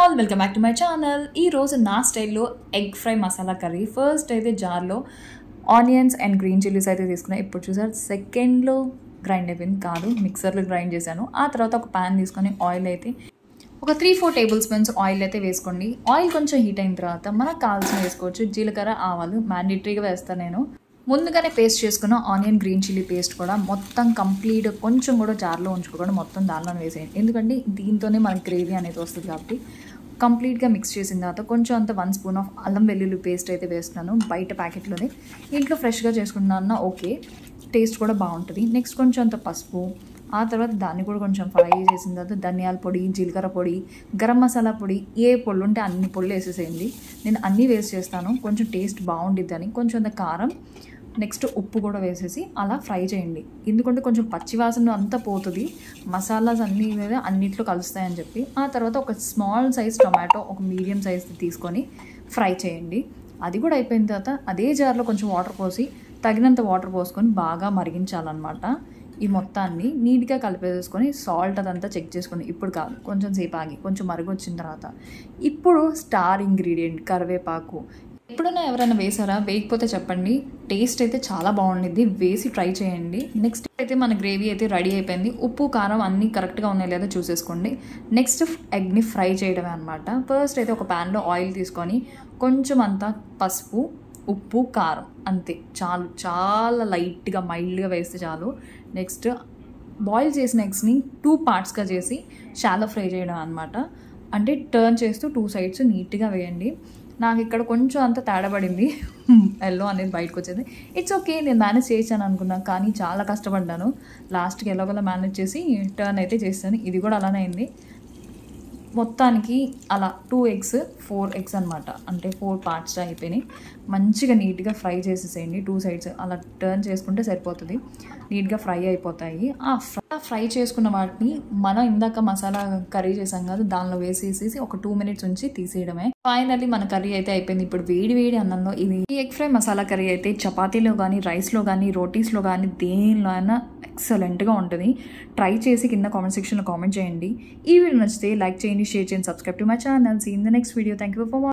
All welcome back to my channel. ఈరోజు నా స్టైల్లో egg fry masala curry. First అయితే జార్లో ఆనియన్స్ అండ్ గ్రీన్ చిల్లీస్ అయితే తీసుకున్నాను. ఇప్పుడు చూసారు సెకండ్లో గ్రైండ్ అయిపోయింది, కాదు మిక్సర్లో గ్రైండ్ చేశాను. ఆ తర్వాత ఒక ప్యాన్ తీసుకొని ఆయిల్ అయితే ఒక 3-4 టేబుల్ స్పూన్స్ ఆయిల్ అయితే వేసుకోండి. ఆయిల్ కొంచెం హీట్ అయిన తర్వాత మనకు కావాల్సిన వేసుకోవచ్చు. జీలకర్ర, ఆవాలు మ్యాండేటరీగా వేస్తాను నేను. ముందుగానే పేస్ట్ చేసుకున్న ఆనియన్ గ్రీన్ చిల్లీ పేస్ట్ కూడా మొత్తం కంప్లీట్ కొంచెం కూడా జార్లో ఉంచుకోకుండా మొత్తం దానిలో వేసేయండి. ఎందుకంటే దీంతోనే మనకి గ్రేవీ అనేది వస్తుంది కాబట్టి కంప్లీట్గా మిక్స్ చేసిన తర్వాత కొంచెం అంత 1 స్పూన్ ఆఫ్ అల్లం వెల్లుల్లి పేస్ట్ అయితే వేస్తున్నాను. బయట ప్యాకెట్లోనే, ఇంట్లో ఫ్రెష్గా చేసుకున్నాను ఓకే, టేస్ట్ కూడా బాగుంటుంది. నెక్స్ట్ కొంచెం అంత పసుపు, ఆ తర్వాత దాన్ని కూడా కొంచెం ఫ్రై చేసిన తర్వాత ధనియాల పొడి, జీలకర్ర పొడి, గరం మసాలా పొడి, ఏ పొళ్ళు ఉంటే అన్ని పొళ్ళు వేసేసేయండి. నేను అన్నీ వేస్ట్ చేస్తాను కొంచెం టేస్ట్ బాగుండిద్దని. కొంచెం అంత కారం, నెక్స్ట్ ఉప్పు కూడా వేసేసి అలా ఫ్రై చేయండి. ఎందుకంటే కొంచెం పచ్చివాసన అంతా పోతుంది, మసాలాస్ అన్నీ అన్నిట్లో కలుస్తాయని చెప్పి. ఆ తర్వాత ఒక స్మాల్ సైజ్ టొమాటో, ఒక మీడియం సైజ్ తీసుకొని ఫ్రై చేయండి. అది కూడా అయిపోయిన తర్వాత అదే జార్లో కొంచెం వాటర్ పోసి, తగినంత వాటర్ పోసుకొని బాగా మరిగించాలన్నమాట. ఈ మొత్తాన్ని నీట్గా కలిపేసుకొని సాల్ట్ అదంతా చెక్ చేసుకొని, ఇప్పుడు కాదు కొంచెం సేపు ఆగి కొంచెం మరుగు వచ్చిన తర్వాత ఇప్పుడు స్టార్ ఇంగ్రీడియంట్ కరివేపాకు. ఎప్పుడైనా ఎవరైనా వేసారా? వేయకపోతే చెప్పండి, టేస్ట్ అయితే చాలా బాగుండిద్ది, వేసి ట్రై చేయండి. నెక్స్ట్ అయితే మన గ్రేవీ అయితే రెడీ అయిపోయింది. ఉప్పు కారం అన్నీ కరెక్ట్గా ఉన్నాయి లేదా చూసేసుకోండి. నెక్స్ట్ ఎగ్ని ఫ్రై చేయడమే అనమాట. ఫస్ట్ అయితే ఒక ప్యాన్లో ఆయిల్ తీసుకొని కొంచెం అంతా పసుపు, ఉప్పు, కారం అంతే చాలు, చాలా లైట్గా మైల్డ్గా వేస్తే చాలు. నెక్స్ట్ బాయిల్ చేసిన ఎగ్స్ని 2 పార్ట్స్గా చేసి షాలో ఫ్రై చేయడం అనమాట. అంటే టర్న్ చేస్తూ 2 సైడ్స్ నీట్గా వేయండి. నాకు ఇక్కడ కొంచెం అంత తేడా పడింది, ఎల్లో అనేది బయటకు వచ్చేది. ఇట్స్ ఓకే, నేను మేనేజ్ చేశాను అనుకున్నాను, కానీ చాలా కష్టపడ్డాను. లాస్ట్కి ఎలాగోలా మేనేజ్ చేసి టర్న్ అయితే చేస్తాను. ఇది కూడా అలానే అయింది. మొత్తానికి అలా 2 ఎగ్స్ 4 ఎగ్స్ అనమాట, అంటే 4 పార్ట్స్ అయిపోయినాయి. మంచిగా నీట్గా ఫ్రై చేసేసేయండి 2 సైడ్స్. అలా టర్న్ చేసుకుంటే సరిపోతుంది, నీట్గా ఫ్రై అయిపోతాయి. ఆ ఫ్రై చేసుకున్న వాటిని మనం ఇందాక మసాలా కర్రీ చేసాం కదా, దానిలో వేసేసి ఒక 2 మినిట్స్ ఉంచి తీసేయడమే. ఫైనల్లీ మన కర్రీ అయితే అయిపోయింది. ఇప్పుడు వేడి వేడి అన్నంలో ఈ ఎగ్ ఫ్రై మసాలా కర్రీ అయితే చపాతీలో కానీ, రైస్లో కానీ, రోటీస్లో కానీ, దేనిలో అయినా ఎక్సలెంట్గా ఉంటుంది. ట్రై చేసి కింద కామెంట్ సెక్షన్లో కామెంట్ చేయండి. ఈ వీడియో నచ్చితే లైక్ చేయండి, షేర్ చేయండి, subscribe to my channel. See in the next video. Thank you for watching.